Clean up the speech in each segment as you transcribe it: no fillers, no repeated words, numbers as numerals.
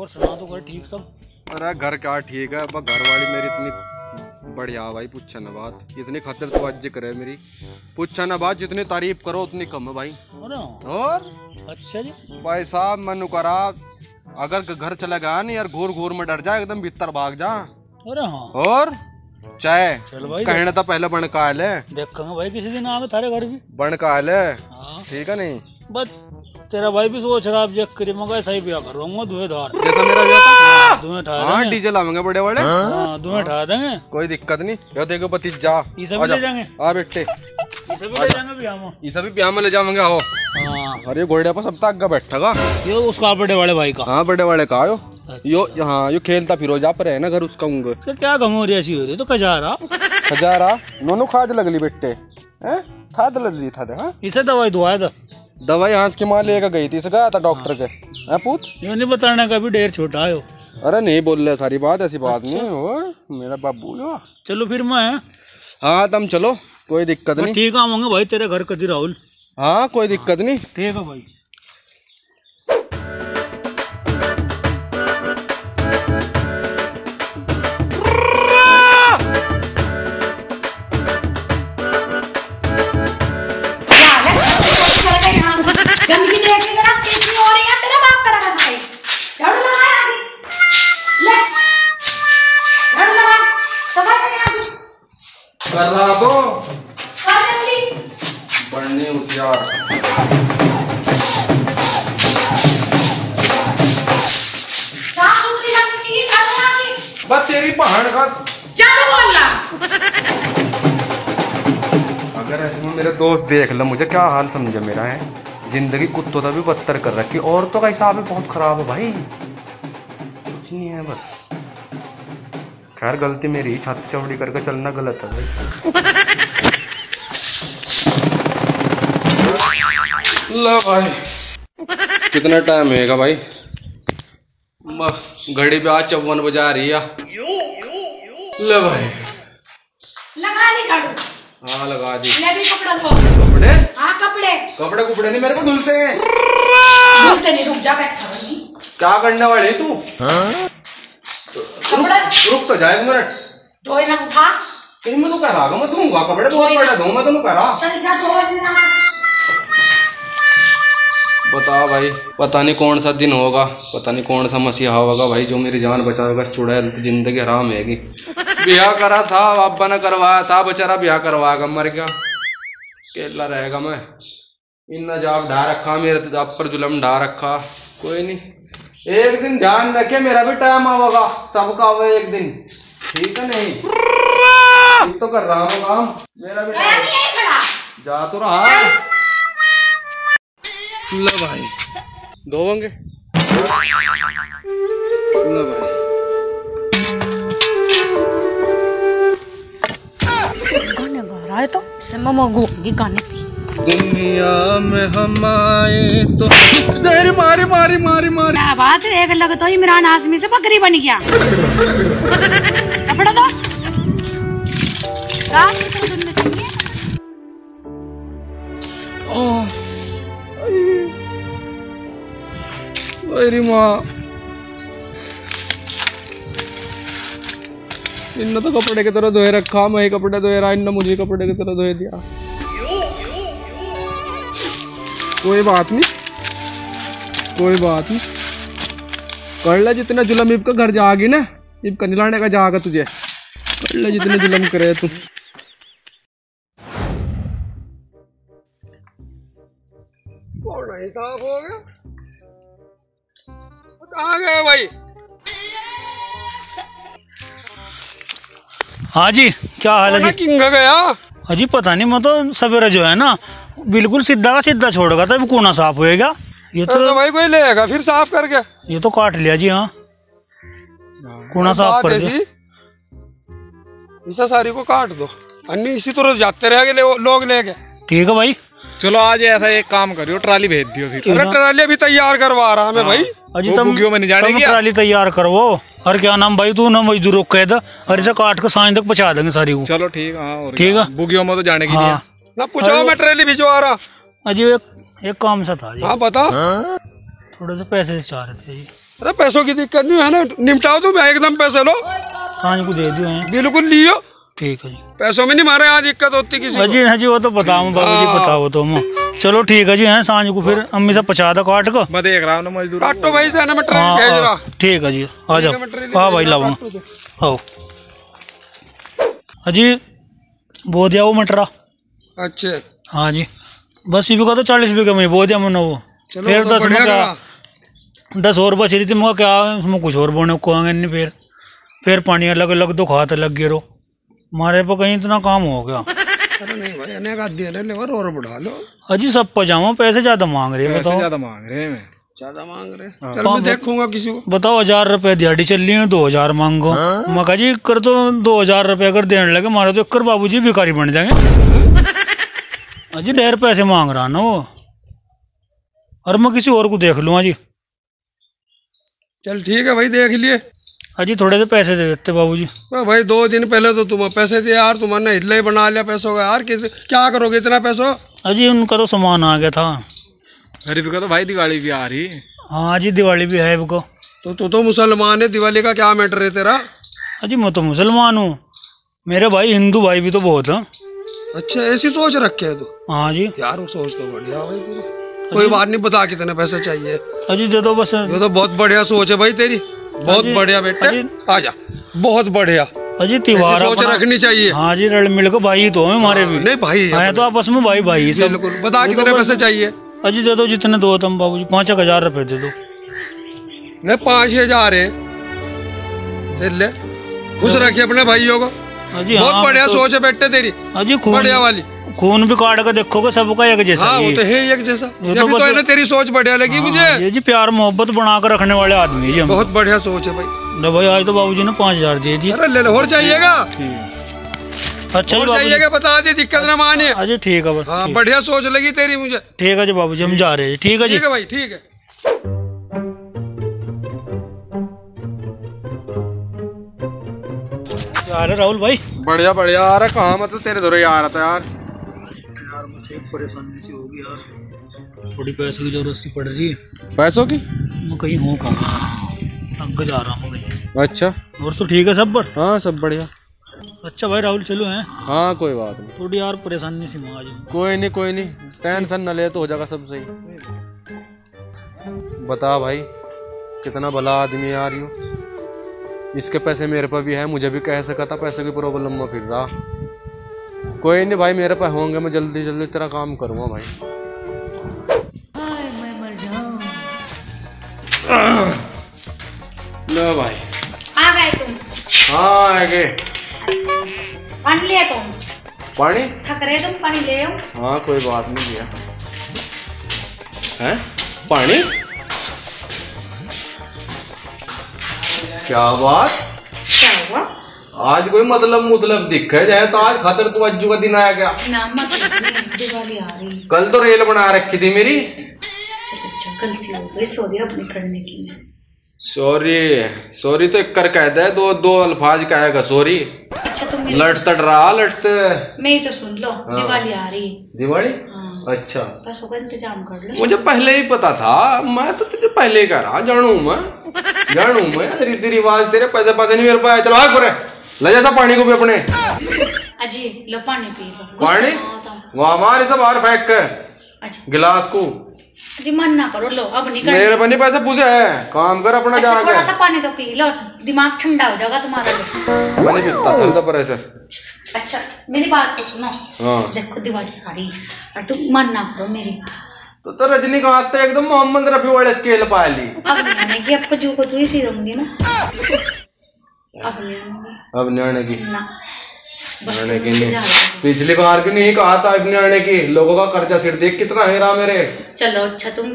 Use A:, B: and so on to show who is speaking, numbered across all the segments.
A: सुना तो कर ठीक सब।
B: अरे घर क्या ठीक है, अब घर वाली मेरी इतनी बढ़िया भाई, पूछा ना बात, इतनी खतर तो आज करे मेरी, पूछा ना बात, जितनी तारीफ करो उतनी कम है भाई। और
A: अच्छा जी
B: भाई साहब मनु करा, अगर घर चला गया नहीं यार, घूर घूर में डर जाए, एकदम भीतर भाग जा।
A: अरे हाँ
B: और चाहे
A: भाई
B: कहने तो पहले बन का ले
A: देखा भाई, किसी दिन आवे थारे घर भी
B: बन का ले,
A: हाँ।
B: ठीक है नहीं
A: बस तेरा भाई भी सोच रहा, अब जब करी मगा सही ब्याह करूंगा, धुएंधार
B: जैसा मेरा ब्याह था।
A: धुएं ठा
B: हाँ डीजे लावेंगे बड़े बड़े,
A: धुएं ठा देंगे,
B: कोई दिक्कत नहीं। यो देखो भतीजा
A: ये सब ले जाएंगे,
B: आ बेटे
A: ये सब ले जाएंगे ब्याह में,
B: ये सभी ब्याह में ले जाएंगे। आओ
A: हाँ।
B: अरे घोड़े पर सब तक बैठा
A: ये उसका बड़े वाले भाई का,
B: हाँ बड़े वाले का यो हाँ यो खेलता फिरो जा पर है ना घर उसका उंग
A: क्या गम हो रही ऐसी हो रही तो कजारा
B: हजारा नोनो खाद लगली बेटे हैं, खाद लगली था हाँ?
A: इसे दवाई दुआ था,
B: दवाई हंस की माँ लेकर गई थी, इसे गया था डॉक्टर के हैं पूत,
A: ये नहीं बताने का भी ढेर छोटा है।
B: अरे नहीं बोल रहे सारी बात, ऐसी बात नहीं। और मेरा बाबू
A: चलो फिर मैं
B: हाँ तुम चलो, कोई दिक्कत नहीं।
A: ठीक आऊंगा भाई तेरे घर कदी राहुल,
B: हाँ कोई दिक्कत नहीं,
A: ठीक है भाई।
B: कर रहा तो बढ़ने होशियार, बस तेरी पहाड़ का
C: ज्यादा बोलना।
B: अगर ऐसे में मेरे दोस्त देख लो मुझे क्या हाल समझे मेरा है, जिंदगी कुत्तों का भी बदतर कर रखी, औरतों का हिसाब भी बहुत खराब है भाई, कुछ नहीं है बस। खैर गलती मेरी, छाती चौड़ी करके चलना गलत है भाई। लो भाई कितना टाइम है भाई, घड़ी पे आज 54 बजा रही है। ले भाई
C: लगा ली झाड़ू,
B: हाँ लगा दी।
C: ले भी कपड़ा धो।
B: कपड़े
C: हाँ कपड़े
B: कपड़े कुपड़े नहीं मेरे को धुलते हैं,
C: धुलते नहीं, रुक जा बैठा वही।
B: क्या करने वाले तू?
C: कपड़ा
B: रुक तो जाए मिनट,
C: धोए ना उठा,
B: कहीं मैं कह रहा मैं धोऊंगा कपड़े, बहुत बड़ा धो मैं तो कह रहा।
C: चल जा धो ना।
B: बता भाई, पता नहीं कौन सा दिन होगा, पता नहीं कौन सा मसीहा होगा भाई जो मेरी जान बचाएगा, चुड़ैल तो जिंदगी हराम हैगी। ब्याह करा था अब्बा ने करवाया था, बेचारा ब्याह करवाएगा मर गया, केला रहेगा मैं, इन्ना जाग ढा रखा मेरे आप पर जुलम ढा रखा। कोई नहीं, एक दिन ध्यान रखे मेरा भी टाइम आवेगा, सबका होगा एक दिन, ठीक है नहीं? ठीक तो कर रहा हूँ काम, मेरा भी
C: गया नहीं है खड़ा,
B: जा तो रहा। लो भाई धोएंगे, लो भाई
C: गाने गा रहा है तो इससे मम्मा गोगी गाने पे।
B: दुनिया में हम आए तो तेरी मारी मारी मारी मारी।
C: क्या बात है, एक लग तो इमरान हाशमी से बकरी बन गया। कपड़ा दो साफ सुथरा धुलने चाहिए।
B: मेरी माँ इन्होंने तो कपड़े की तरह धोए रखा, मैं कपड़े धोए रहा, इन्होंने मुझे कपड़े की तरह धोए दिया। कोई बात नहीं, कोई बात नहीं, कर ले जितना जुलम इब का घर जागी ना, इब का निलाने का जागा तुझे, कर ले जितने जुलम करे तू। नहीं साफ हो गया, कहाँ गए भाई?
A: हाँ जी क्या हाल है जी?
B: किंग गया
A: अजी पता नहीं, मैं तो सवेरे जो है ना बिल्कुल सीधा का सीधा छोड़ेगा तब कोना साफ होएगा। ये तो
B: भाई कोई लेगा फिर साफ करके,
A: ये तो काट लिया जी। हाँ कोना साफ कर दिया,
B: इसे सारी को काट दो, अन्य इसी तरह जाते रहेंगे लोग लेके।
A: ठीक है भाई,
D: चलो आज ऐसा एक काम करियो, ट्राली भेज दियो फिर।
B: अरे ट्राली अभी तैयार करवा रहा मैं भाई,
A: अजी तुम
D: में नहीं जाने
A: ट्राली तैयार करवो। और क्या नाम भाई तू ना मजदूरों कह दे, और इसे काट के सांझ तक पहुंचा देंगे सारी को।
D: चलो ठीक है, हाँ
A: ठीक है,
D: बुगियों में तो जाने की
A: हाँ।
B: ना पूछो मैं ट्राली भिजवा रहा।
A: अजी एक काम सा था जी।
B: हाँ बता।
A: थोड़े से पैसे चाह रहे थे जी।
E: अरे पैसों की दिक्कत नहीं है ना, निपटाओ तुम एकदम पैसे लो।
A: सांझ को दे दियो हैं।
E: बिल्कुल लियो,
A: ठीक है जी।
E: पैसों में नहीं मारे यहाँ दिक्कत होती किसी को।
A: अजी हाँ जी वो तो बताऊँ बाबू जी, बताओ तो चलो ठीक है जी हैं। सांझ को फिर अम्मी से 50 दा काट को
D: मैं देख रहा हूँ ना मजदूर।
E: काटो भाई से ना, मैं ट्रेन भेज रहा।
A: ठीक है जी, आ जाओ। हाँ भाई लाऊंगा। आओ अजी बो दिया वो मटरा।
E: अच्छा
A: हाँ जी बस इसी का तो 40 बीघे में बो दिया मैंने वो।
E: चलो
A: फिर
E: तो
A: 10 में
E: बढ़िया
A: क्या
E: करा।
A: 10 और बच रही थी, मैं क्या उसमें कुछ और बोने को आएंगे नहीं। फिर पानी अलग अलग तो खाते लग गए रो मारे पर कहीं इतना काम हो गया।
E: अरे नहीं भाई अनेक आदमी ले लेवर और बढ़ा लो।
A: अजी सब पजामा पैसे ज्यादा मांग रहे हैं, बताओ।
D: ज्यादा मांग रहे हैं,
E: ज्यादा मांग रहे। चल मैं देखूंगा किसी को।
A: बताओ 1000 रुपए दिहाड़ी चल रही है, 2000 मांगो। मैं कहा जी कर तो 2000 रुपए अगर देने लगे मारे तो कर बाबूजी भिखारी बन जाएंगे। अजी ढेर पैसे मांग रहा ना वो, और मैं किसी और को देख लूँगा जी।
E: चल ठीक है भाई देख लिए।
A: अजी थोड़े से पैसे दे देते बाबूजी।
E: भाई 2 दिन पहले तो तुम पैसे दिए यार, तुमने हिल्ला ही बना लिया पैसों का यार। क्या करोगे इतना पैसों?
A: अजी उनका तो सामान आ गया था।
D: गरीब का तो भाई दिवाली भी आ रही।
A: हाँ जी दिवाली भी है इनको।
E: तो तू तो मुसलमान है, दिवाली का क्या मैटर है तेरा?
A: अजी मैं तो मुसलमान हूँ, मेरे भाई हिंदू भाई भी तो बहुत है।
E: अच्छा ऐसी सोच रखे है तू?
A: हाँ जी
E: यार वो सोच तो बढ़िया भाई तेरी। कोई बात नहीं, बता कितने पैसे चाहिए।
A: अजी दे दो बस।
E: ये तो बहुत बढ़िया सोच है भाई तेरी, बहुत बढ़िया बेटे। आजा, बहुत बढ़िया।
A: अजी त्योहार
E: सोच रखनी चाहिए।
A: हाँ जी रल मिल के भाई तो है हमारे भी।
E: नहीं भाई
A: है तो आपस में भाई भाई सब।
E: बिल्कुल, बता कितने पैसे चाहिए।
A: अजी दे दो जितने दो तुम बाबूजी, 5,000 रुपए दे दो।
E: नहीं 5,000 है, ले ले। खुश रखिए अपने भाइयों को।
A: अजी
E: बहुत बढ़िया सोच है बेटे तेरी,
A: अजी
E: बढ़िया वाली।
A: खून भी काट के देखोगे सबका एक जैसा।
E: हाँ वो तो है एक जैसा। ये तो है ना, तेरी सोच बढ़िया लगी मुझे।
A: ये जी प्यार मोहब्बत बना कर रखने वाले आदमी जी हम।
E: बहुत बढ़िया सोच है भाई।
A: ना भाई आज तो बाबूजी ने 5,000 दे दिए।
E: अरे ले लो, और चाहिएगा?
A: अच्छा
E: और चाहिएगा बता दे, दिक्कत ना मानिए।
A: अजी ठीक है बस।
E: हाँ बढ़िया सोच लगी तेरी मुझे।
A: ठीक है जी बाबूजी हम जा रहे हैं। ठीक है जी।
E: ठीक है भाई, ठीक है।
A: यार राहुल भाई
B: बढ़िया बढ़िया आ रहा। कहाँ मतलब तेरे दौरे आ रहा था यार।
A: यार बस एक परेशानी सी होगी यार, थोड़ी पैसों की जरूरत सी पड़ रही है।
B: पैसों की?
A: मैं कहीं हूँ कहाँ, थक जा रहा हूँ कहीं।
B: अच्छा
A: और तो ठीक है सब पर?
B: हाँ सब बढ़िया।
A: अच्छा भाई राहुल चलो हैं।
B: हाँ कोई बात नहीं।
A: थोड़ी यार परेशानी सी आज।
B: कोई नहीं कोई नहीं, टेंशन न ले तो हो जाएगा सब सही। बता भाई कितना भला आदमी यार यू। इसके पैसे मेरे पर भी है, मुझे भी कह सका था पैसे की प्रॉब्लम में फिर रहा। कोई नहीं भाई मेरे पास होंगे, मैं जल्दी जल्दी तेरा काम करूँगा भाई। लो भाई
C: आ गए तुम?
B: हाँ आ गए।
C: पानी लिया तुम?
B: पानी?
C: थक रहे तुम, पानी ले आओ।
B: हाँ कोई बात नहीं लिया है। पानी? क्या बात?
C: क्या हुआ?
B: आज कोई मतलब दिखे जाए तो आज खातर तू अज्जू का दिन आया क्या?
C: ना मत, दिवाली आ रही।
B: कल तो रेल बना रखी थी मेरी।
C: चलो अच्छा गलती हो गई, सॉरी अपने करने की।
B: सॉरी सॉरी तो एक कर कह दे, दो अल्फाज कहेगा सॉरी।
C: अच्छा तुम
B: लट तट रहा लटते।
C: मेरी तो सुन लो। दिवाली आ रही।
B: दिवाली?
C: हाँ।
B: अच्छा
C: पैसों का इंतजाम कर लो।
B: मुझे पहले ही पता था, मैं तो तुझे पहले ही कह रहा। जानू मैं रीति रिवाज तेरे पैसे नहीं मेरे पास। चलो भाग पूरे ले जाता पानी को भी अपने।
C: अजी लो पानी पी लो।
B: पानी वहाँ हमारे सब बाहर फेंक के
C: अच्छा
B: गिलास को।
C: जी मन ना करो, लो अब नहीं
B: मेरे पर नहीं पैसे पूछे है, काम कर अपना
C: अच्छा,
B: जाके।
C: थोड़ा सा पानी तो पी लो, दिमाग ठंडा हो जाएगा तुम्हारा।
B: मैंने पीता था तो पर ऐसे।
C: अच्छा मेरी बात तो सुनो।
B: हाँ।
C: देखो दिवाली आ रही और तुम मन ना करो मेरी।
B: तो रजनीकांत तो एकदम मोहम्मद रफी वाले स्केल पा ली।
C: अब नहीं आने की, अब जो को तू ही सी रहूंगी मैं। अब नहीं आने
B: अब न्याणे की
C: ना।
B: न्याणे की नहीं, पिछली बार की नहीं कहा था न्याणे की। लोगों का कर्जा सिर देख कितना है रहा मेरे।
C: चलो अच्छा तुम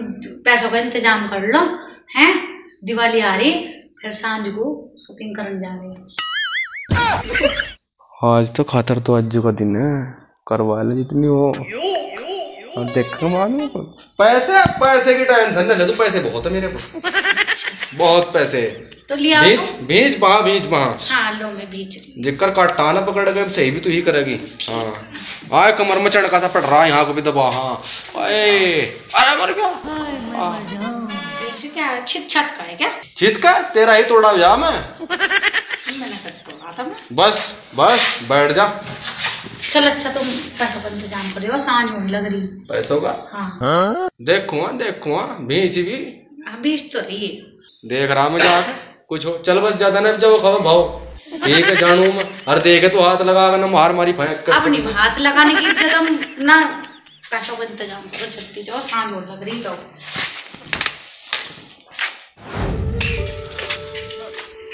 C: पैसों का इंतजाम कर लो हैं। दिवाली आ रही, फिर सांझ को शॉपिंग करने जा रही।
B: आज तो खातर तो अज्जू का दिन है, करवा ले जितनी हो। और देख मालूम पैसे की टेंशन न ले, तो पैसे बहुत है मेरे को, बहुत पैसे।
C: तो लिया
B: बीच वहाँ।
C: हाँ लो मैं बीच रही।
B: जिक्र काटा ना पकड़ गए सही भी तू ही करेगी। हाँ आए कमर में चढ़का सा पड़ रहा, यहाँ को भी दबा। हाँ अरे मर गया।
C: ऐसे क्या छित छत का है क्या?
B: चित का तेरा ही तोड़ा जा मैं।
C: मैंने कर तो रहा था मैं।
B: बस बस बैठ जा।
C: चल अच्छा तुम पैसों का इंतजाम करियो, सांझ होने लग रही।
B: पैसों का
C: हाँ
B: देखूंगा बीच भी
C: अभी तो रही है।
B: देख रहा मैं जाके कुछ हो। चल बस ज्यादा नहीं जब खबर भाव ठीक है जानू मैं। अरे देखे तो हाथ लगा कर ना मार मारी फेंक
C: अब नहीं हाथ लगाने की इज्जत हम ना। पैसों का इंतजाम करो, जल्दी जाओ, सांझ होने लग रही। जाओ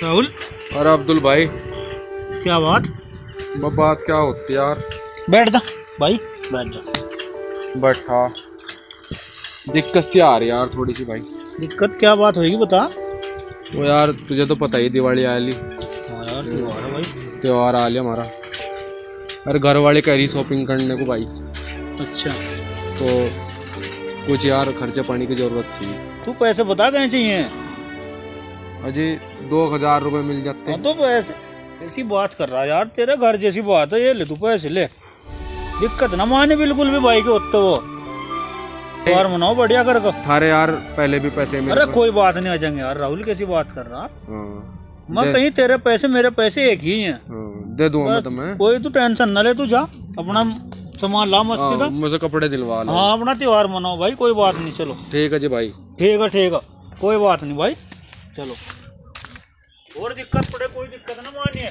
A: राहुल।
B: अरे अब्दुल भाई
A: क्या बात?
B: बात क्या होती यार?
A: बैठ जा भाई, बैठ जा।
B: बैठा। दिक्कत सी आ रही यार थोड़ी सी भाई।
A: दिक्कत क्या बात होगी बता।
B: वो यार तुझे तो पता ही दिवाली आ ली।
A: हाँ यार त्योहार है भाई।
B: त्योहार आ लिया हमारा। अरे घर वाले कह रही शॉपिंग करने को भाई।
A: अच्छा
B: तो कुछ यार खर्चे पानी की जरूरत थी।
A: तू पैसे बता कहाँ चाहिए?
B: अजय 2000 रुपये मिल जाते।
A: हाँ तो पैसे ऐसी बात कर रहा है यार, तेरे घर जैसी बात है। ये ले तू पैसे ले, दिक्कत ना माने बिल्कुल भी भाई के होते वो। त्योहार मनाओ बढ़िया कर को।
B: थारे यार पहले भी पैसे मिले।
A: अरे कोई बात नहीं आ जाएंगे यार। राहुल कैसी बात कर रहा?
B: हाँ,
A: मैं कहीं तेरे पैसे मेरे पैसे एक ही हैं।
B: दे दूंगा मैं तुम्हें।
A: कोई तू टेंशन न ले, तू जा अपना सामान ला मस्ती था।
B: मुझे कपड़े दिलवा लो।
A: हाँ अपना त्योहार मनाओ भाई, कोई बात नहीं। चलो
B: ठीक है जी भाई।
A: ठीक है कोई बात नहीं भाई। चलो और दिक्कत पड़े कोई दिक्कत ना मानिए।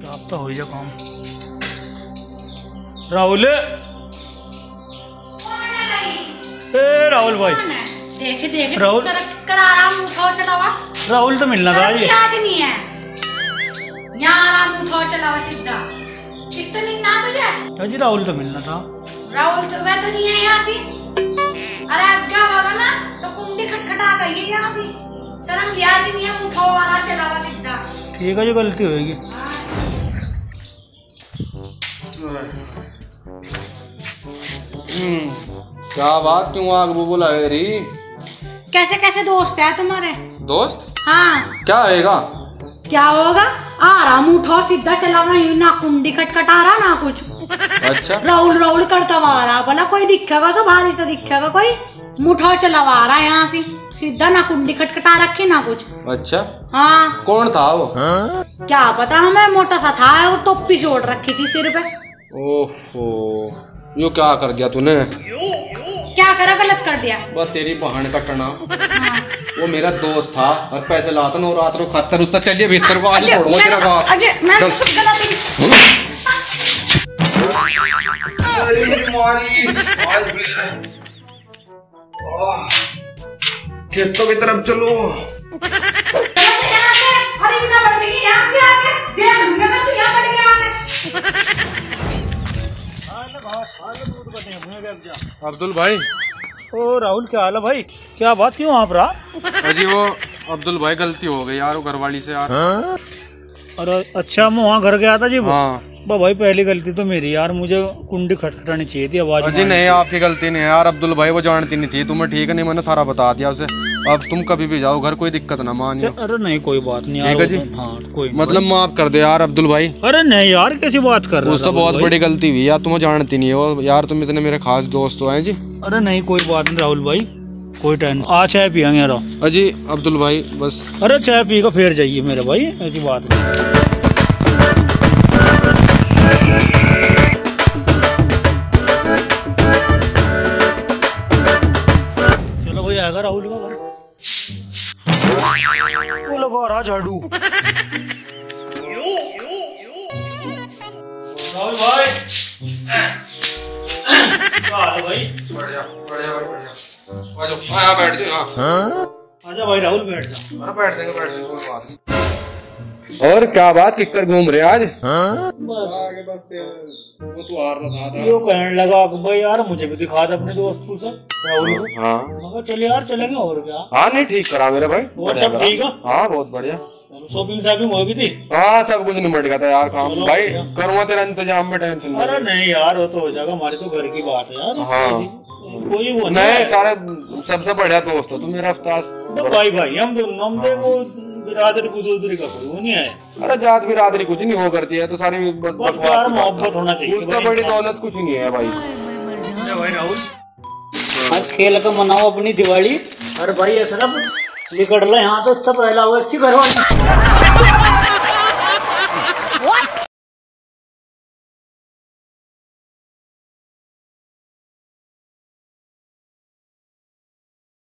A: आप तो हो जा काम। राहुल, राहुल भाई
C: देखे देखे
A: राहुल
C: करा रहा हूँ। उठाओ चलावा।
A: राहुल तो मिलना था ये।
C: आज नहीं है यहाँ आराम। उठाओ चलावा सीधा। किससे मिलना तुझे?
A: जी राहुल तो मिलना था।
C: राहुल तो वह तो नहीं है यहाँ से। अरे आज्ञा होगा ना तो कुंडी खटखटा गई है यहाँ से। शर्म लिहाज नहीं है। उठाओ आ रहा चलावा सीधा।
A: ठीक है जो गलती होगी।
B: क्या बात क्यों आग बुला रही?
C: कैसे कैसे दोस्त है तुम्हारे?
B: दोस्त?
C: हाँ
B: क्या होएगा?
C: क्या होगा? आराम उठाओ सीधा चलावा। ना कुंडी खटखटा रहा ना कुछ।
B: अच्छा
C: राहुल राहुल करता हुआ आ रहा। भला कोई दिखेगा सब हारी तो दिखेगा कोई। मुठाओ चलावा आ रहा है यहाँ से सीधा। ना कुंडी खटखटा रखी ना कुछ।
B: अच्छा
C: हाँ
B: कौन था वो?
C: क्या पता हमें। मोटा सा था वो, टोपी से ओढ़ रखी थी सिर पे।
B: ओहो यो क्या कर दिया तूने?
C: क्या करा? गलत कर दिया।
B: बस तेरी बहन का टना। वो मेरा दोस्त था और पैसे लाता ना रात को खतर उसका। चलिए भीतर को आज छोड़ूंगा तेरा गाँव।
C: अजय मैं तो कुछ गलत नहीं।
B: खेतों की तरफ चलो।
C: यहाँ से अरे बिना बचेगी यहाँ से आके देख लूंगा कि तू यहाँ पड़ेगा आके।
B: अब्दुल भाई।
A: ओ राहुल क्या हाल है भाई? क्या बात क्यों आप रहा?
B: अजी वो अब्दुल भाई गलती हो गई यार वो घरवाली से यार।
A: अरे अच्छा मैं वहाँ घर गया था जी।
B: हाँ
A: भाई पहली गलती तो मेरी यार। मुझे कुंडी खटखटानी चाहिए थी, आवाज
B: अजी नहीं आपकी गलती नहीं है यार। अब्दुल भाई वो जानती नहीं थी तुम्हें। ठीक है नहीं मैंने सारा बता दिया उसे। अब तुम कभी भी जाओ घर कोई दिक्कत ना मानियो।
A: अरे नहीं कोई बात नहीं।
B: ठीक है जी।
A: हाँ कोई
B: मतलब माफ कर दे यार अब्दुल भाई।
A: अरे नहीं यार कैसी बात कर रहे हो?
B: उससे बहुत बड़ी गलती हुई यार। तुम्हें जानती नहीं हो यार। तुम इतने मेरे खास दोस्त हो हैं जी।
A: अरे नहीं कोई बात नहीं राहुल भाई, कोई टेंशन। आ चाय पियेंगे यार।
B: अजी अब्दुल भाई बस।
A: अरे चाय पी कर फिर जाइए मेरे भाई, ऐसी बात नहीं। चलो भाई आएगा राहुल का घर। वो लगा रहा झाड़ू। राहुल भाई क्या हाल है भाई?
B: बढ़िया बढ़िया बढ़िया। आ जाओ यहाँ बैठ जाओ। हाँ
A: आजा भाई राहुल बैठ जा।
B: अरे बैठ देंगे कोई बात नहीं। और क्या बात किक्कर घूम रहे आज?
A: बस
D: बस वो तो हार रहा था।
A: यो कहने लगा कि भाई यार मुझे भी दिखा दे अपने दोस्त को सब राहुल को।
B: हाँ
A: मैं कहा चल यार चलेंगे और क्या।
B: हाँ नहीं ठीक करा मेरे भाई।
A: और सब ठीक है?
B: हाँ बहुत बढ़िया।
A: शॉपिंग हो गई थी।
B: हाँ सब कुछ निमट गया था यार काम।
A: चलो,
B: भाई
A: बढ़िया।
B: करूँगा तेरा इंतजाम में टेंशन
A: अरे नहीं यार वो तो हो जाएगा। हमारी तो घर की बात है यार।
B: हाँ।
A: कोई वो
B: नहीं सारे सबसे बढ़िया दोस्त हो तुम मेरा उस्ताद।
A: तो भाई भाई हम दोनों हम देखो बिरादरी बुजुर्गरी का कोई वो नहीं है।
B: अरे जात बिरादरी कुछ नहीं हो करती है तो सारी
A: बस प्यार मोहब्बत होना चाहिए।
B: उसका बड़ी दौलत कुछ नहीं है भाई।
A: भाई राहुल
F: आज खेल का मनाओ अपनी दिवाली।
A: अरे भाई ऐसा ना निकट रहा यहाँ तो उसका पहला होगा इसी घर वाली